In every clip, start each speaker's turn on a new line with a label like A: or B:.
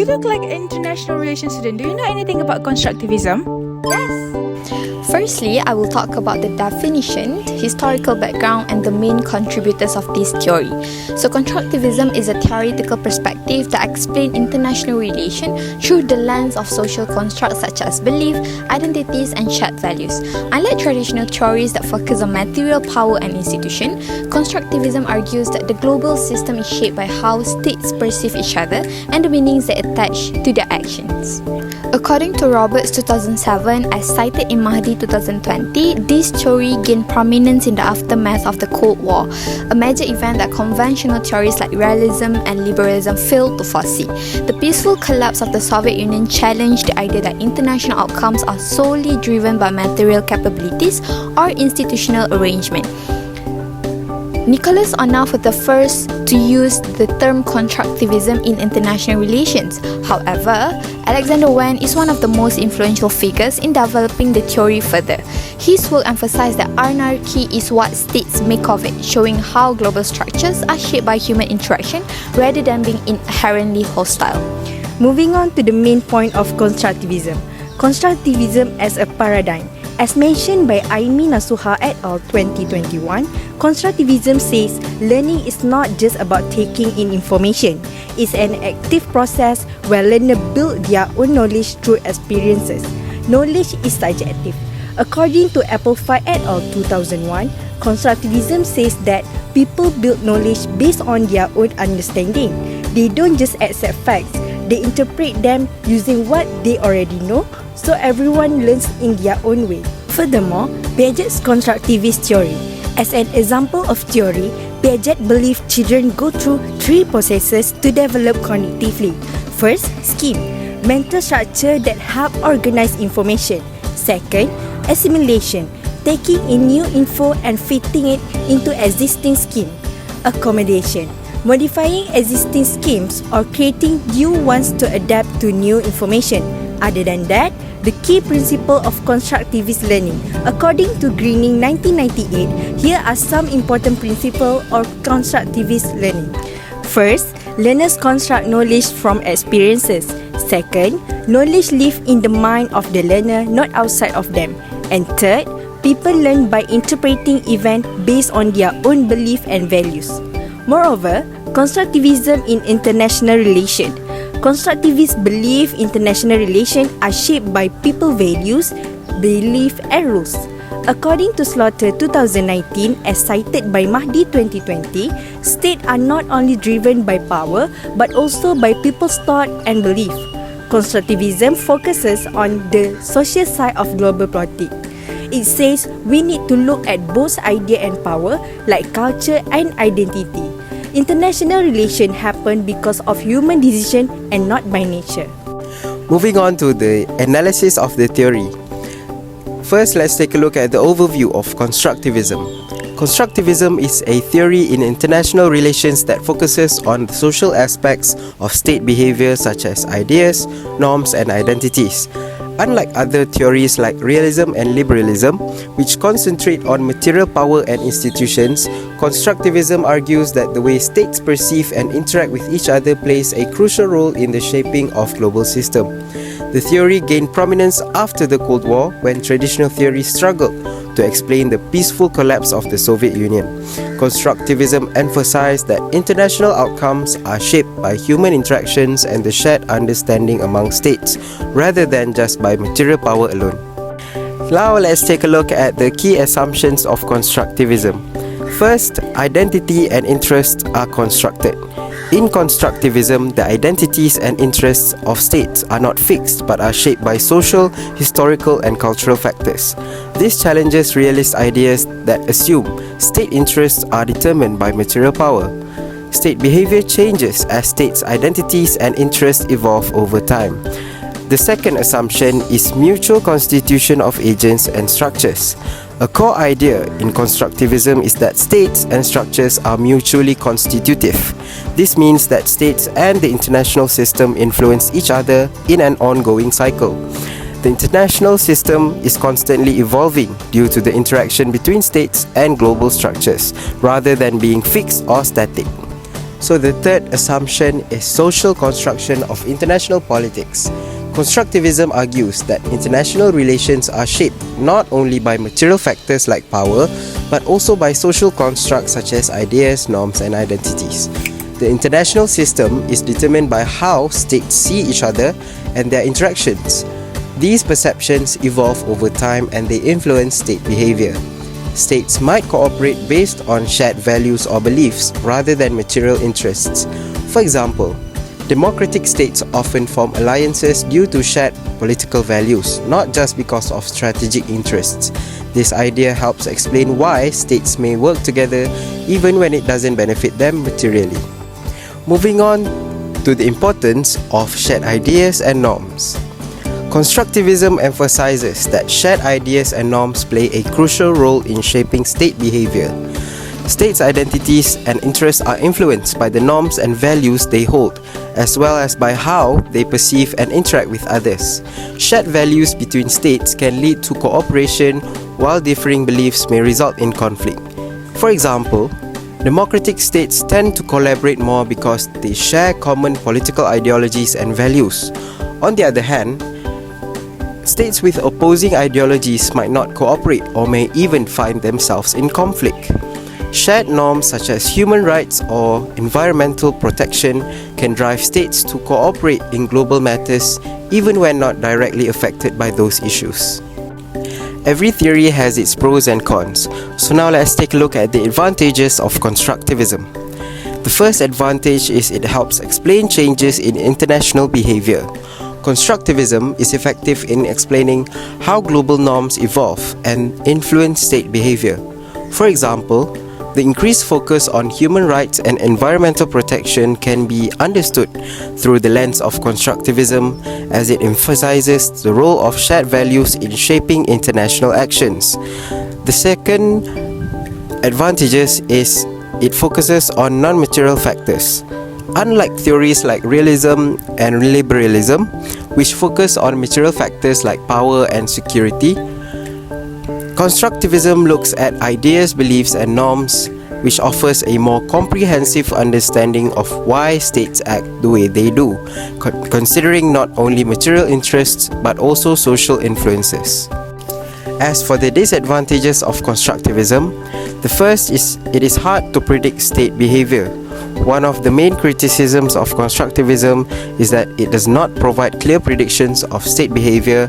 A: You look like an international relations student. Do you know anything about constructivism?
B: Yes. Firstly, I will talk about the definition, historical background, and the main contributors of this theory. So, constructivism is a theoretical perspective that explains international relations through the lens of social constructs such as belief, identities, and shared values. Unlike traditional theories that focus on material power and institution, constructivism argues that the global system is shaped by how states perceive each other and the meanings they attach to their actions. According to Roberts 2007, as cited in Mahdi 2020, this theory gained prominence in the aftermath of the Cold War, a major event that conventional theories like realism and liberalism failed to foresee. The peaceful collapse of the Soviet Union challenged the idea that international outcomes are solely driven by material capabilities or institutional arrangement. Nicholas Onoff was the first to use the term constructivism in international relations. However, Alexander Wen is one of the most influential figures in developing the theory further. His work emphasized that anarchy is what states make of it, showing how global structures are shaped by human interaction rather than being inherently hostile.
C: Moving on to the main point of constructivism. Constructivism as a paradigm. As mentioned by Aimi Nasuha et al. 2021, constructivism says learning is not just about taking in information. It's an active process where learners build their own knowledge through experiences. Knowledge is subjective. According to Applefy et al. 2001, constructivism says that people build knowledge based on their own understanding. They don't just accept facts, they interpret them using what they already know, so everyone learns in their own way. Furthermore, Piaget's constructivist theory. As an example of theory, Piaget believed children go through three processes to develop cognitively. First, scheme, mental structure that help organize information. Second, assimilation, taking in new info and fitting it into existing scheme. Accommodation, modifying existing schemes or creating new ones to adapt to new information. Other than that, the key principle of constructivist learning. According to Greening 1998, here are some important principles of constructivist learning. First, learners construct knowledge from experiences. Second, knowledge lives in the mind of the learner, not outside of them. And third, people learn by interpreting events based on their own belief and values. Moreover, constructivism in international relations. Constructivists believe international relations are shaped by people values, belief and rules. According to Slaughter 2019, as cited by Mahdi 2020, states are not only driven by power but also by people's thought and belief. Constructivism focuses on the social side of global politics. It says we need to look at both idea and power, like culture and identity. International relations happen because of human decision and not by nature.
D: Moving on to the analysis of the theory. First, let's take a look at the overview of constructivism. Constructivism is a theory in international relations that focuses on the social aspects of state behavior such as ideas, norms, and identities. Unlike other theories like realism and liberalism, which concentrate on material power and institutions, constructivism argues that the way states perceive and interact with each other plays a crucial role in the shaping of global system. The theory gained prominence after the Cold War, when traditional theory struggled to explain the peaceful collapse of the Soviet Union. Constructivism emphasized that international outcomes are shaped by human interactions and the shared understanding among states, rather than just by material power alone. Now let's take a look at the key assumptions of constructivism. First, identity and interests are constructed. In constructivism, the identities and interests of states are not fixed but are shaped by social, historical, and cultural factors. This challenges realist ideas that assume state interests are determined by material power. State behavior changes as states' identities and interests evolve over time. The second assumption is mutual constitution of agents and structures. A core idea in constructivism is that states and structures are mutually constitutive. This means that states and the international system influence each other in an ongoing cycle. The international system is constantly evolving due to the interaction between states and global structures, rather than being fixed or static. So the third assumption is social construction of international politics. Constructivism argues that international relations are shaped not only by material factors like power, but also by social constructs such as ideas, norms, and identities. The international system is determined by how states see each other and their interactions. These perceptions evolve over time and they influence state behavior. States might cooperate based on shared values or beliefs rather than material interests. For example, democratic states often form alliances due to shared political values, not just because of strategic interests. This idea helps explain why states may work together even when it doesn't benefit them materially. Moving on to the importance of shared ideas and norms. Constructivism emphasizes that shared ideas and norms play a crucial role in shaping state behavior. States' identities and interests are influenced by the norms and values they hold, as well as by how they perceive and interact with others. Shared values between states can lead to cooperation, while differing beliefs may result in conflict. For example, democratic states tend to collaborate more because they share common political ideologies and values. On the other hand, states with opposing ideologies might not cooperate or may even find themselves in conflict. Shared norms such as human rights or environmental protection can drive states to cooperate in global matters even when not directly affected by those issues. Every theory has its pros and cons, so now let's take a look at the advantages of constructivism. The first advantage is it helps explain changes in international behavior. Constructivism is effective in explaining how global norms evolve and influence state behavior. For example, the increased focus on human rights and environmental protection can be understood through the lens of constructivism, as it emphasizes the role of shared values in shaping international actions. The second advantage is it focuses on non-material factors. Unlike theories like realism and liberalism, which focus on material factors like power and security, constructivism looks at ideas, beliefs, and norms, which offers a more comprehensive understanding of why states act the way they do, considering not only material interests but also social influences. As for the disadvantages of constructivism, the first is it is hard to predict state behavior. One of the main criticisms of constructivism is that it does not provide clear predictions of state behavior,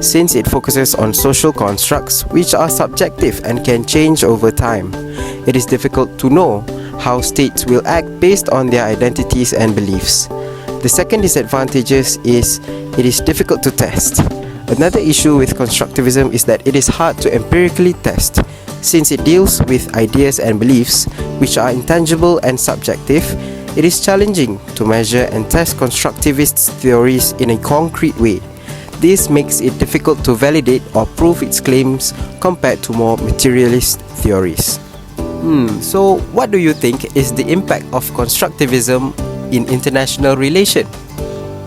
D: since it focuses on social constructs which are subjective and can change over time. It is difficult to know how states will act based on their identities and beliefs. The second disadvantage is it is difficult to test. Another issue with constructivism is that it is hard to empirically test. Since it deals with ideas and beliefs which are intangible and subjective, it is challenging to measure and test constructivist theories in a concrete way. This makes it difficult to validate or prove its claims compared to more materialist theories. So what do you think is the impact of constructivism in international relations?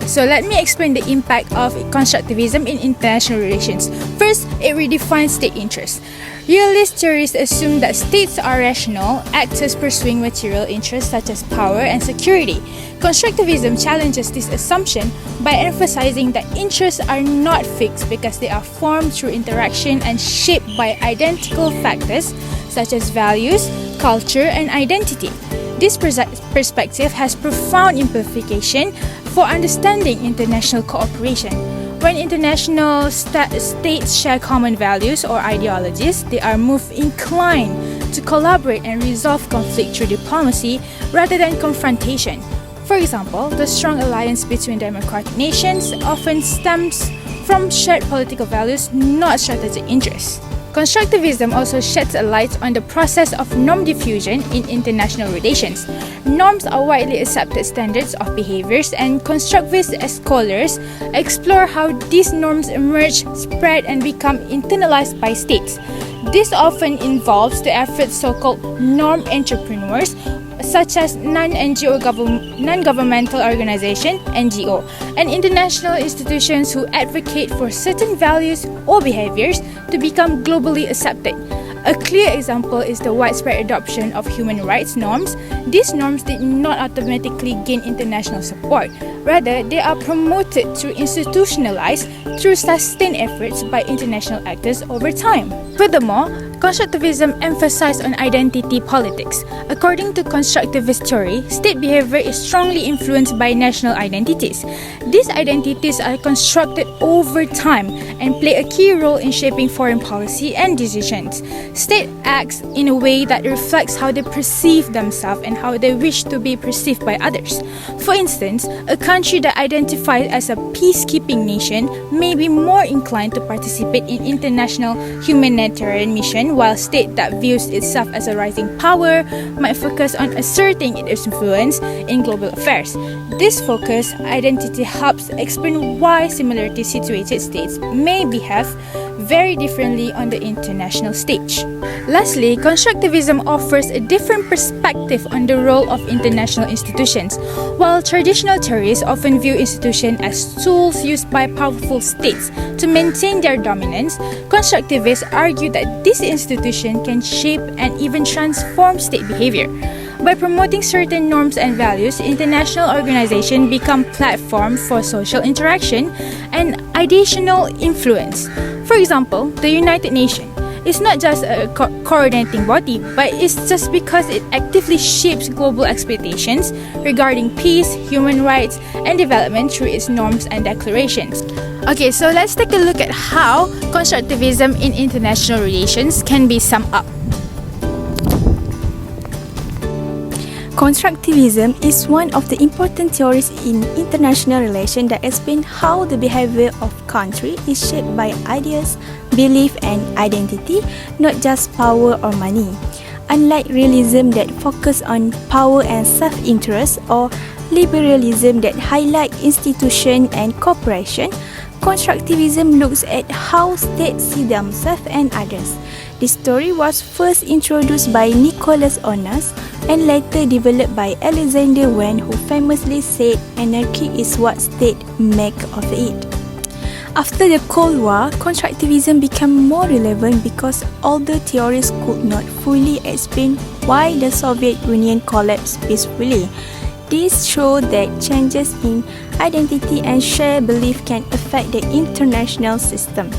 A: So let me explain the impact of constructivism in international relations. First, it redefines state interests. Realist theories assume that states are rational, actors pursuing material interests such as power and security. Constructivism challenges this assumption by emphasizing that interests are not fixed because they are formed through interaction and shaped by identical factors such as values, culture, and identity. This perspective has profound implication for understanding international cooperation. When international states share common values or ideologies, they are more inclined to collaborate and resolve conflict through diplomacy rather than confrontation. For example, the strong alliance between democratic nations often stems from shared political values, not strategic interests. Constructivism also sheds a light on the process of norm diffusion in international relations. Norms are widely accepted standards of behaviors, and constructivist scholars explore how these norms emerge, spread, and become internalized by states. This often involves the efforts of so-called norm entrepreneurs, such as non-governmental organizations (NGO) and international institutions who advocate for certain values or behaviors to become globally accepted. A clear example is the widespread adoption of human rights norms. These norms did not automatically gain international support. Rather, they are promoted through institutionalized through sustained efforts by international actors over time. Furthermore, constructivism emphasized on identity politics. According to constructivist theory, state behavior is strongly influenced by national identities. These identities are constructed over time and play a key role in shaping foreign policy and decisions. State acts in a way that reflects how they perceive themselves and how they wish to be perceived by others. For instance, a country that identifies as a peacekeeping nation may be more inclined to participate in international humanitarian mission, while a state that views itself as a rising power might focus on asserting its influence in global affairs. This focus identity helps explain why similarly situated states may behave very differently on the international stage. Lastly, constructivism offers a different perspective on the role of international institutions. While traditional theories often view institutions as tools used by powerful states to maintain their dominance, constructivists argue that this institution can shape and even transform state behavior. By promoting certain norms and values, international organizations become platforms for social interaction and ideational influence. For example, the United Nations is not just a coordinating body, but it's just because it actively shapes global expectations regarding peace, human rights, and development through its norms and declarations. Okay, so let's take a look at how constructivism in international relations can be summed up.
C: Constructivism is one of the important theories in international relations that explain how the behavior of country is shaped by ideas, belief and identity, not just power or money. Unlike realism that focus on power and self-interest, or liberalism that highlight institution and cooperation, constructivism looks at how states see themselves and others. This theory was first introduced by Nicholas Onus and later developed by Alexander Wayne, who famously said anarchy is what states make of it. After the Cold War, constructivism became more relevant because older theories could not fully explain why the Soviet Union collapsed peacefully. This showed that changes in identity and shared belief can affect the international system.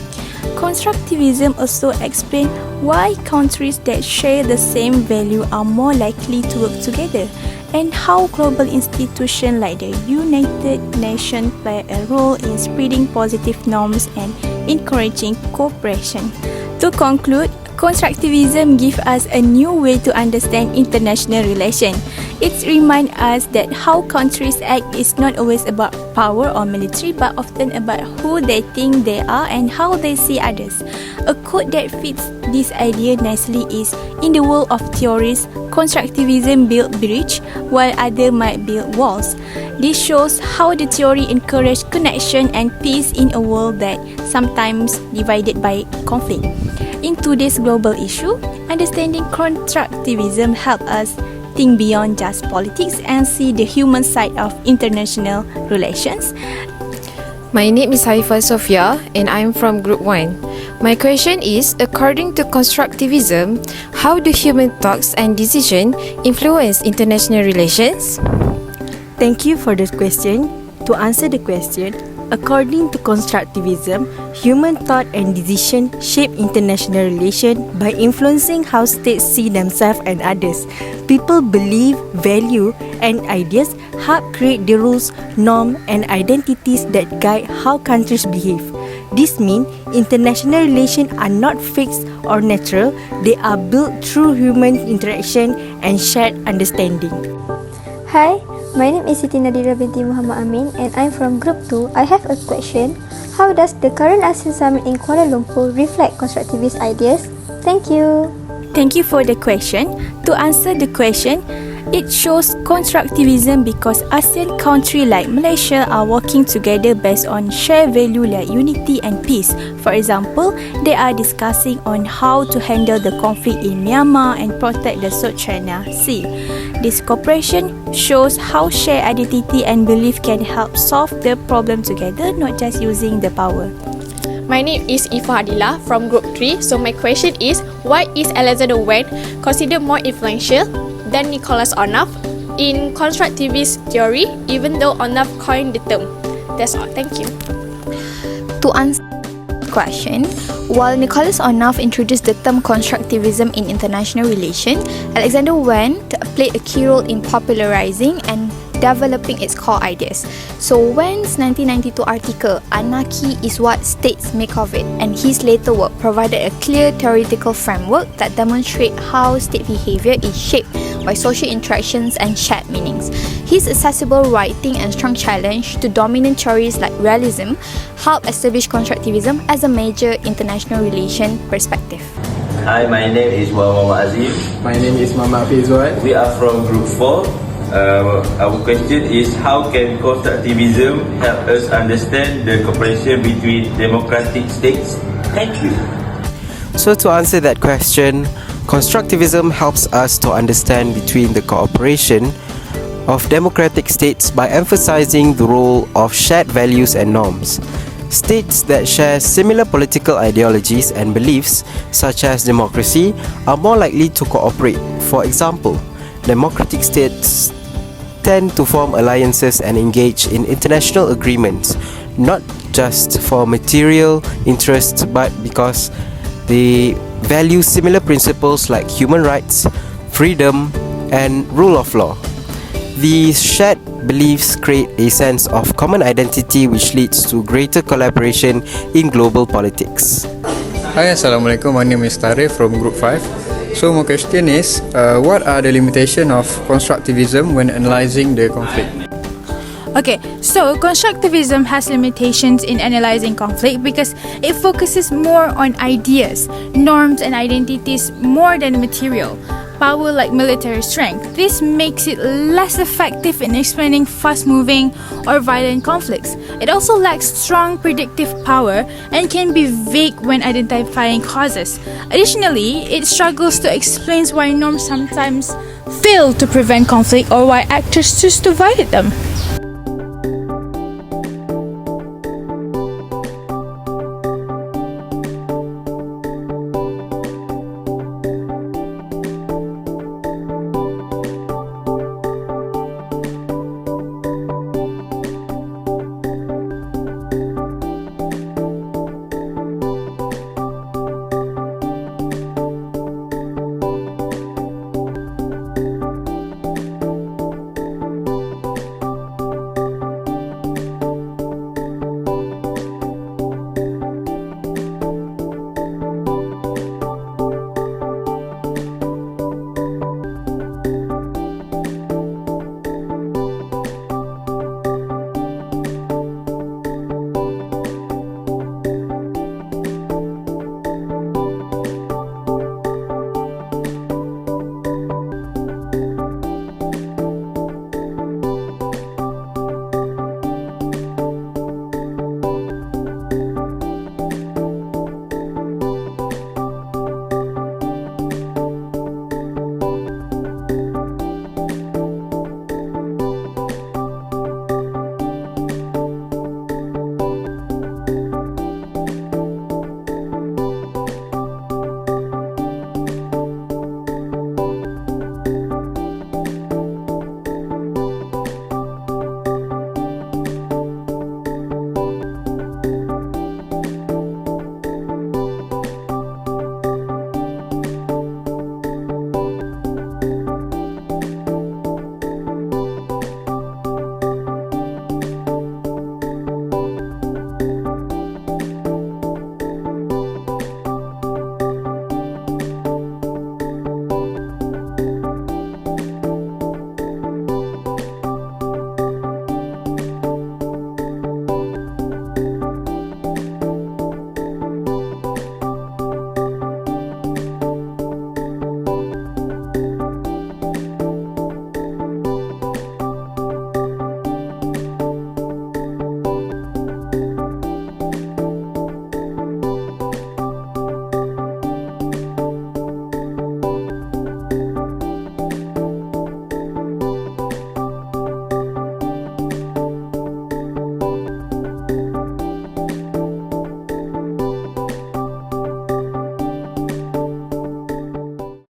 C: Constructivism also explains why countries that share the same value are more likely to work together, and how global institutions like the United Nations play a role in spreading positive norms and encouraging cooperation. To conclude, constructivism gives us a new way to understand international relations. It reminds us that how countries act is not always about power or military, but often about who they think they are and how they see others. A quote that fits this idea nicely is, "In the world of theories, constructivism builds bridges, while others might build walls." This shows how the theory encourages connection and peace in a world that sometimes divided by conflict. In today's global issue, understanding constructivism helps us think beyond just politics and see the human side of international relations.
E: My name is Haifa Sofia and I'm from Group 1. My question is, according to constructivism, how do human thoughts and decisions influence international relations?
C: Thank you for this question. To answer the question, according to constructivism, human thought and decision shape international relations by influencing how states see themselves and others. People believe, value, and ideas help create the rules, norms, and identities that guide how countries behave. This means international relations are not fixed or natural, they are built through human interaction and shared understanding.
F: Hi, my name is Siti Nadira binti Muhammad Amin and I'm from Group 2. I have a question. How does the current ASEAN Summit in Kuala Lumpur reflect constructivist ideas? Thank you.
C: Thank you for the question. To answer the question, it shows constructivism because ASEAN countries like Malaysia are working together based on shared value like unity and peace. For example, they are discussing on how to handle the conflict in Myanmar and protect the South China Sea. This cooperation shows how shared identity and belief can help solve the problem together, not just using the power.
G: My name is Ifa Adila from Group 3. So my question is, why is Alexander Wang considered more influential than Nicholas Ornath in constructivist theory, even though Ornath coined the term? That's all. Thank you.
B: To answer the question, while Nicholas Ornath introduced the term constructivism in international relations, Alexander Wang played a key role in popularizing and developing its core ideas. So Wang's 1992 article, Anarchy is What States Make of It, and his later work provided a clear theoretical framework that demonstrates how state behavior is shaped by social interactions and shared meanings. His accessible writing and strong challenge to dominant theories like realism helped establish constructivism as a major international relation perspective.
H: Hi, my name is Muhammad Azim.
I: My name is Muhammad Fizwan.
H: We are from Group 4. Our question is, how can constructivism help us understand the cooperation between democratic states? Thank you.
D: So to answer that question, constructivism helps us to understand between the cooperation of democratic states by emphasizing the role of shared values and norms. States that share similar political ideologies and beliefs, such as democracy, are more likely to cooperate. For example, democratic states tend to form alliances and engage in international agreements, not just for material interests, but because they value similar principles like human rights, freedom, and rule of law. These shared beliefs create a sense of common identity, which leads to greater collaboration in global politics.
I: Hi, Assalamualaikum. My name is Tarif from Group 5. So my question is, what are the limitations of constructivism when analysing the conflict?
A: Okay, so constructivism has limitations in analyzing conflict because it focuses more on ideas, norms, and identities more than material power like military strength. This makes it less effective in explaining fast-moving or violent conflicts. It also lacks strong predictive power and can be vague when identifying causes. Additionally, it struggles to explain why norms sometimes fail to prevent conflict or why actors choose to violate them.